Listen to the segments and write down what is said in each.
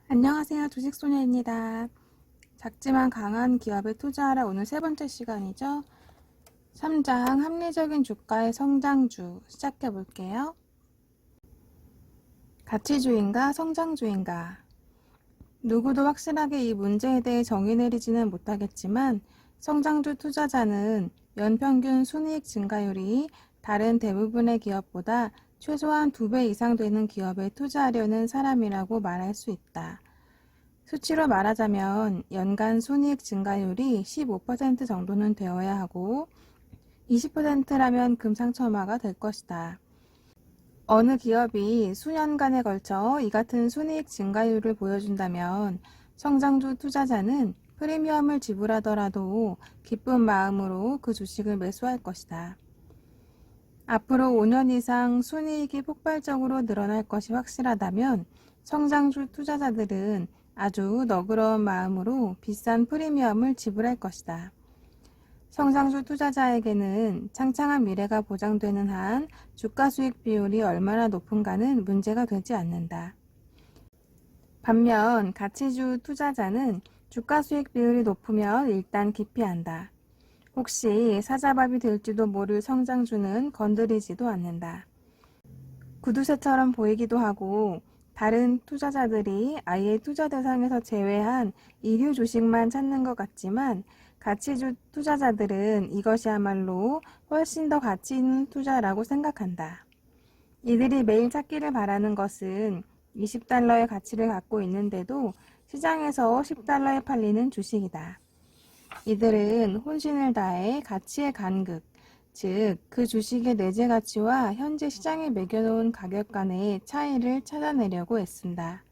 안녕하세요. 주식소녀입니다. 작지만 강한 기업에 투자하라. 오늘 세 번째 시간이죠. 3장 합리적인 주가의 성장주 시작해 볼게요. 가치주인가 성장주인가? 누구도 확실하게 이 문제에 대해 정의 내리지는 못하겠지만 성장주 투자자는 연평균 순이익 증가율이 다른 대부분의 기업보다 최소한 2배 이상 되는 기업에 투자하려는 사람이라고 말할 수 있다. 수치로 말하자면 연간 순이익 증가율이 15% 정도는 되어야 하고 20%라면 금상첨화가 될 것이다. 어느 기업이 수년간에 걸쳐 이 같은 순이익 증가율을 보여준다면 성장주 투자자는 프리미엄을 지불하더라도 기쁜 마음으로 그 주식을 매수할 것이다. 앞으로 5년 이상 순이익이 폭발적으로 늘어날 것이 확실하다면 성장주 투자자들은 아주 너그러운 마음으로 비싼 프리미엄을 지불할 것이다. 성장주 투자자에게는 창창한 미래가 보장되는 한 주가 수익 비율이 얼마나 높은가는 문제가 되지 않는다. 반면 가치주 투자자는 주가 수익 비율이 높으면 일단 기피한다. 혹시 사자밥이 될지도 모를 성장주는 건드리지도 않는다. 구두쇠처럼 보이기도 하고 다른 투자자들이 아예 투자 대상에서 제외한 이류 주식만 찾는 것 같지만 가치주 투자자들은 이것이야말로 훨씬 더 가치 있는 투자라고 생각한다. 이들이 매일 찾기를 바라는 것은 20달러의 가치를 갖고 있는데도 시장에서 10달러에 팔리는 주식이다. 이들은 혼신을 다해 가치의 간극, 즉 그 주식의 내재 가치와 현재 시장에 매겨놓은 가격 간의 차이를 찾아내려고 애쓴다.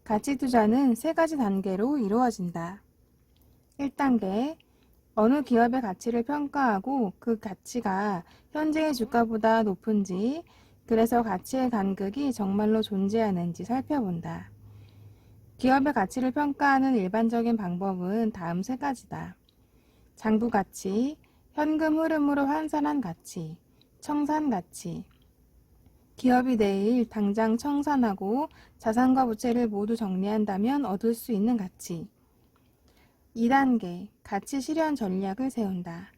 가치 투자는 세 가지 단계로 이루어진다. 1단계, 어느 기업의 가치를 평가하고 그 가치가 현재의 주가보다 높은지, 그래서 가치의 간극이 정말로 존재하는지 살펴본다. 기업의 가치를 평가하는 일반적인 방법은 다음 세 가지다. 장부 가치, 현금 흐름으로 환산한 가치, 청산 가치. 기업이 내일 당장 청산하고 자산과 부채를 모두 정리한다면 얻을 수 있는 가치. 2단계, 가치 실현 전략을 세운다.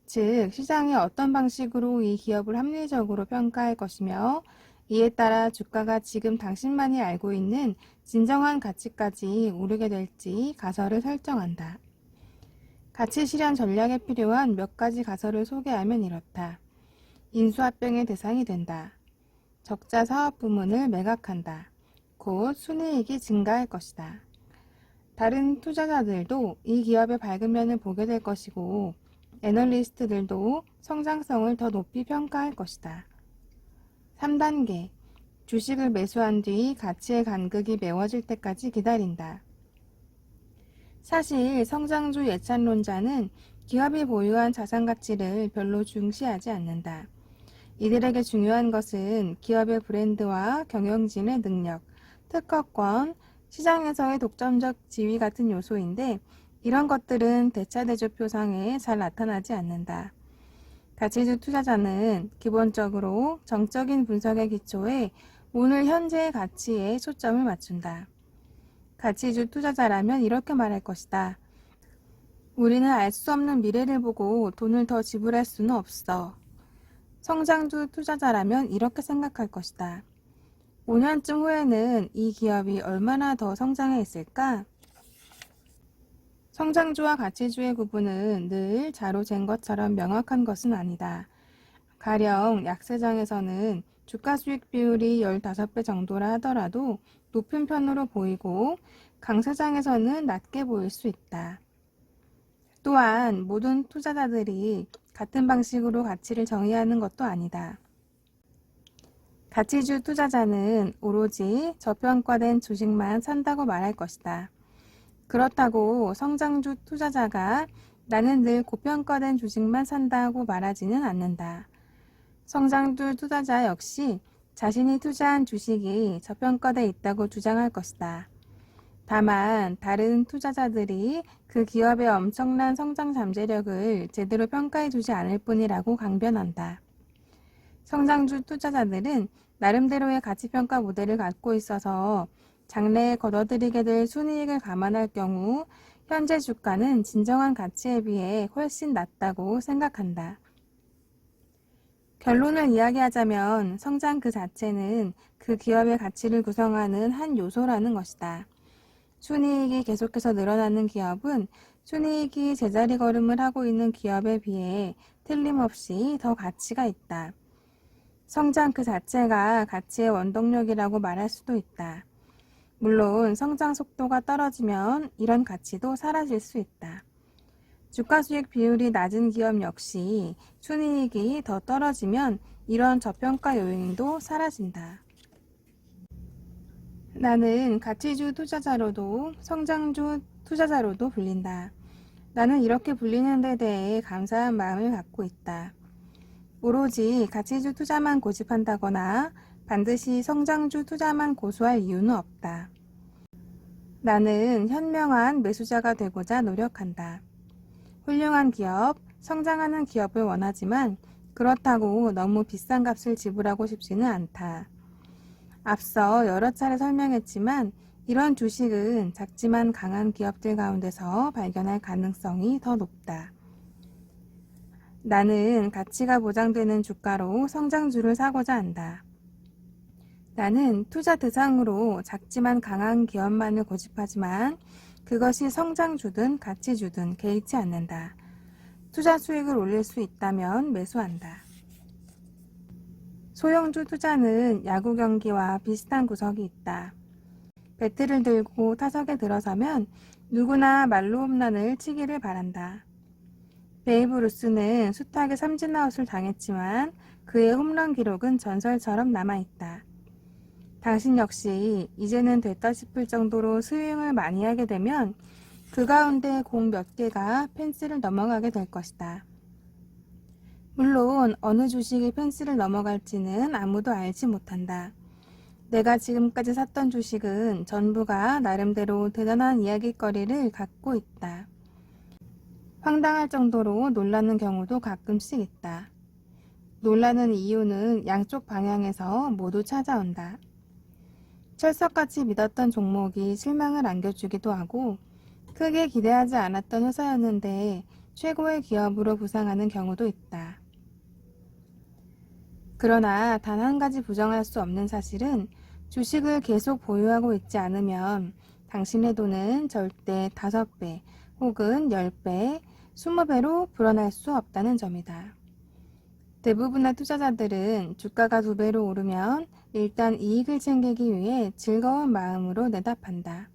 즉, 시장이 어떤 방식으로 이 기업을 합리적으로 평가할 것이며 이에 따라 주가가 지금 당신만이 알고 있는 진정한 가치까지 오르게 될지 가설을 설정한다. 가치 실현 전략에 필요한 몇 가지 가설을 소개하면 이렇다. 인수합병의 대상이 된다. 적자 사업 부문을 매각한다. 곧 순이익이 증가할 것이다. 다른 투자자들도 이 기업의 밝은 면을 보게 될 것이고 애널리스트들도 성장성을 더 높이 평가할 것이다. 3단계, 주식을 매수한 뒤 가치의 간극이 메워질 때까지 기다린다. 사실 성장주 예찬론자는 기업이 보유한 자산 가치를 별로 중시하지 않는다. 이들에게 중요한 것은 기업의 브랜드와 경영진의 능력, 특허권, 시장에서의 독점적 지위 같은 요소인데 이런 것들은 대차대조표상에 잘 나타나지 않는다. 가치주 투자자는 기본적으로 정적인 분석의 기초에 오늘 현재의 가치에 초점을 맞춘다. 가치주 투자자라면 이렇게 말할 것이다. 우리는 알 수 없는 미래를 보고 돈을 더 지불할 수는 없어. 성장주 투자자라면 이렇게 생각할 것이다. 5년쯤 후에는 이 기업이 얼마나 더 성장해 있을까? 성장주와 가치주의 구분은 늘 자로 잰 것처럼 명확한 것은 아니다. 가령 약세장에서는 주가 수익 비율이 15배 정도라 하더라도 높은 편으로 보이고 강세장에서는 낮게 보일 수 있다. 또한 모든 투자자들이 같은 방식으로 가치를 정의하는 것도 아니다. 가치주 투자자는 오로지 저평가된 주식만 산다고 말할 것이다. 그렇다고 성장주 투자자가 나는 늘 고평가된 주식만 산다고 말하지는 않는다. 성장주 투자자 역시 자신이 투자한 주식이 저평가돼 있다고 주장할 것이다. 다만 다른 투자자들이 그 기업의 엄청난 성장 잠재력을 제대로 평가해주지 않을 뿐이라고 강변한다. 성장주 투자자들은 나름대로의 가치평가 모델을 갖고 있어서 장래에 거둬들이게 될 순이익을 감안할 경우 현재 주가는 진정한 가치에 비해 훨씬 낮다고 생각한다. 결론을 이야기하자면 성장 그 자체는 그 기업의 가치를 구성하는 한 요소라는 것이다. 순이익이 계속해서 늘어나는 기업은 순이익이 제자리 걸음을 하고 있는 기업에 비해 틀림없이 더 가치가 있다. 성장 그 자체가 가치의 원동력이라고 말할 수도 있다. 물론 성장 속도가 떨어지면 이런 가치도 사라질 수 있다. 주가수익 비율이 낮은 기업 역시 순이익이 더 떨어지면 이런 저평가 요인도 사라진다. 나는 가치주 투자자로도 성장주 투자자로도 불린다. 나는 이렇게 불리는 데 대해 감사한 마음을 갖고 있다. 오로지 가치주 투자만 고집한다거나 반드시 성장주 투자만 고수할 이유는 없다. 나는 현명한 매수자가 되고자 노력한다. 훌륭한 기업, 성장하는 기업을 원하지만 그렇다고 너무 비싼 값을 지불하고 싶지는 않다. 앞서 여러 차례 설명했지만 이런 주식은 작지만 강한 기업들 가운데서 발견할 가능성이 더 높다. 나는 가치가 보장되는 주가로 성장주를 사고자 한다. 나는 투자 대상으로 작지만 강한 기업만을 고집하지만 그것이 성장주든 가치주든 개의치 않는다. 투자 수익을 올릴 수 있다면 매수한다. 소형주 투자는 야구 경기와 비슷한 구석이 있다. 배트를 들고 타석에 들어서면 누구나 말로 홈런을 치기를 바란다. 베이브 루스는 숱하게 삼진아웃을 당했지만 그의 홈런 기록은 전설처럼 남아있다. 당신 역시 이제는 됐다 싶을 정도로 스윙을 많이 하게 되면 그 가운데 공 몇 개가 펜스를 넘어가게 될 것이다. 물론 어느 주식이 펜스를 넘어갈지는 아무도 알지 못한다. 내가 지금까지 샀던 주식은 전부가 나름대로 대단한 이야깃거리를 갖고 있다. 황당할 정도로 놀라는 경우도 가끔씩 있다. 놀라는 이유는 양쪽 방향에서 모두 찾아온다. 철석같이 믿었던 종목이 실망을 안겨주기도 하고 크게 기대하지 않았던 회사였는데 최고의 기업으로 부상하는 경우도 있다. 그러나 단 한 가지 부정할 수 없는 사실은 주식을 계속 보유하고 있지 않으면 당신의 돈은 절대 5배 혹은 10배, 20배로 불어날 수 없다는 점이다. 대부분의 투자자들은 주가가 2배로 오르면 일단 이익을 챙기기 위해 즐거운 마음으로 내다판다.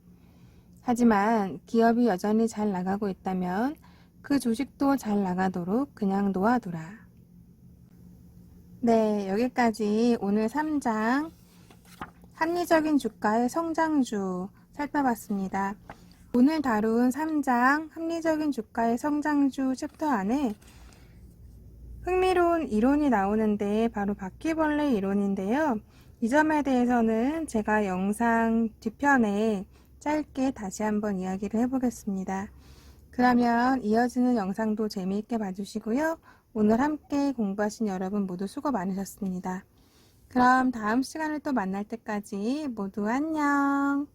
하지만 기업이 여전히 잘 나가고 있다면 그 주식도 잘 나가도록 그냥 놓아두라. 네, 여기까지 오늘 3장 합리적인 주가의 성장주 살펴봤습니다. 오늘 다룬 3장 합리적인 주가의 성장주 챕터 안에 흥미로운 이론이 나오는데 바로 바퀴벌레 이론인데요. 이 점에 대해서는 제가 영상 뒤편에 짧게 다시 한번 이야기를 해보겠습니다. 그러면 이어지는 영상도 재미있게 봐주시고요. 오늘 함께 공부하신 여러분 모두 수고 많으셨습니다. 그럼 다음 시간에 또 만날 때까지 모두 안녕.